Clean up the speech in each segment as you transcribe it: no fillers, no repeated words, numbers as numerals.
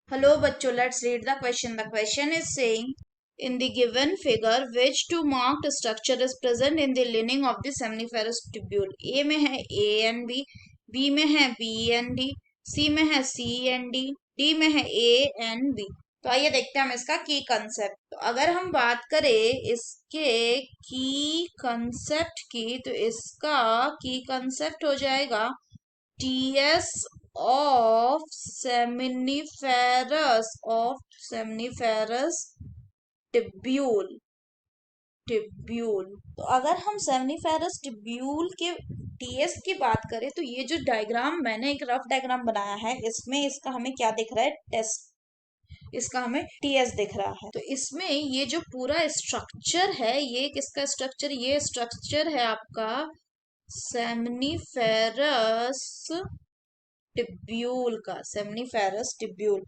Hello, bachcho. Let's read the question. The question is saying, in the given figure, which two marked structure is present in the lining of the seminiferous tubule? A में है A and B में है B and D, C में है C and D में है A and B. तो आइए देखते हैं हम इसका की कंसेप्ट. तो अगर हम बात करें इसके की कंसेप्ट की, तो इसका की कंसेप्ट हो जाएगा TS of seminiferous टिब्यूल. तो अगर हम सेमनीफेरस टिब्यूल के टीएस की बात करें, तो ये जो डायग्राम मैंने एक रफ डायग्राम बनाया है, इसमें इसका हमें क्या दिख रहा है, टेस्ट, इसका हमें टीएस दिख रहा है. तो इसमें ये जो पूरा स्ट्रक्चर है, ये किसका स्ट्रक्चर, ये स्ट्रक्चर है आपका सेमनीफेरस टिब्यूल का, सेमनीफेरस टिब्यूल.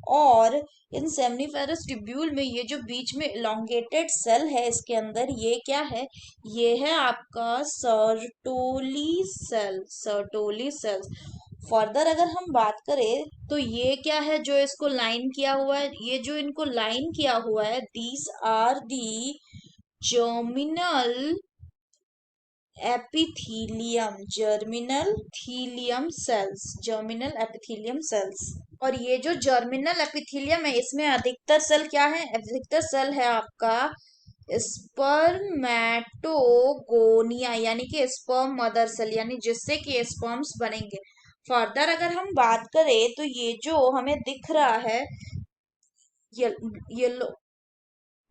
और इन सेमनीफेरस टिब्यूल में ये जो बीच में इलोंगेटेड सेल है, इसके अंदर ये क्या है, ये है आपका सर्टोली सेल्स. फर्दर अगर हम बात करें, तो ये क्या है जो इसको लाइन किया हुआ है, ये जो इनको लाइन किया हुआ है, these are the germinal germinal epithelium cells. और ये जो जर्मिनल एपिथीलियम है, इसमें अधिकतर सेल क्या है, अधिकतर सेल है आपका स्पर्मेटोगोनिया, यानी कि स्पर्म मदर सेल, यानी जिससे कि स्पर्म्स बनेंगे. फर्दर अगर हम बात करें, तो ये जो हमें दिख रहा है येलो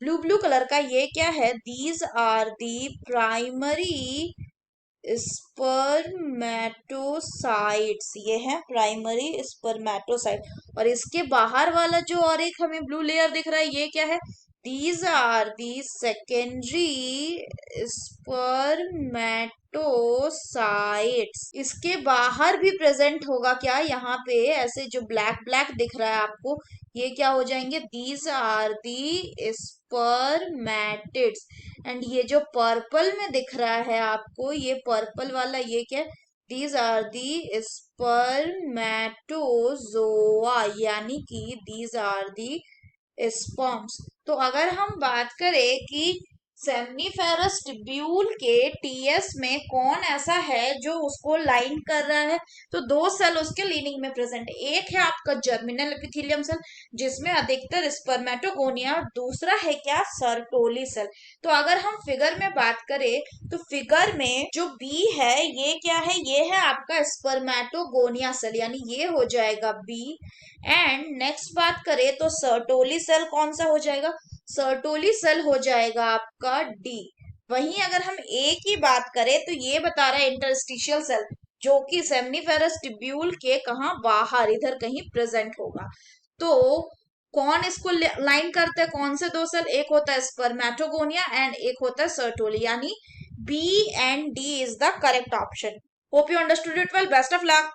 ब्लू कलर का, ये क्या है, these are the primary spermatocytes, ये है प्राइमरी स्पर्मेटोसाइट. और इसके बाहर वाला जो और एक हमें ब्लू लेयर दिख रहा है, ये क्या है, these are the secondary spermatocytes. इसके बाहर भी प्रेजेंट होगा क्या, यहाँ पे ऐसे जो ब्लैक ब्लैक दिख रहा है आपको, ये क्या हो जाएंगे, these are the spermatids. And ये जो पर्पल में दिख रहा है आपको, ये पर्पल वाला, ये क्या, दीज आर दी स्पर्मेटोजोआ, यानी कि दीज आर दी स्पर्म्स. तो अगर हम बात करें कि सेमनीफेरस टिब्यूल के टीएस में कौन ऐसा है जो उसको लाइन कर रहा है, तो दो सेल उसके लीनिंग में प्रेजेंट है. एक है आपका जर्मिनल एपिथेलियम सेल, जिसमें अधिकतर स्पर्मेटोगोनिया, दूसरा है क्या, सर्टोली सेल. तो अगर हम फिगर में बात करें, तो फिगर में जो बी है, ये क्या है, ये है आपका स्पर्मेटोगोनिया सेल, यानी ये हो जाएगा बी. एंड नेक्स्ट बात करें, तो सर्टोली सेल कौन सा हो जाएगा, सर्टोली सेल हो जाएगा आपका डी. वहीं अगर हम ए की बात करें, तो ये बता रहा है इंटरस्टिशियल सेल, जो कि सेमनीफेरस टिब्यूल के कहा बाहर इधर कहीं प्रेजेंट होगा. तो कौन इसको लाइन करता है, कौन से दो सेल, एक होता है स्पर्मेटोगोनिया एंड एक होता है सर्टोली, यानी B and D is the correct option. Hope you understood it well. Best of luck.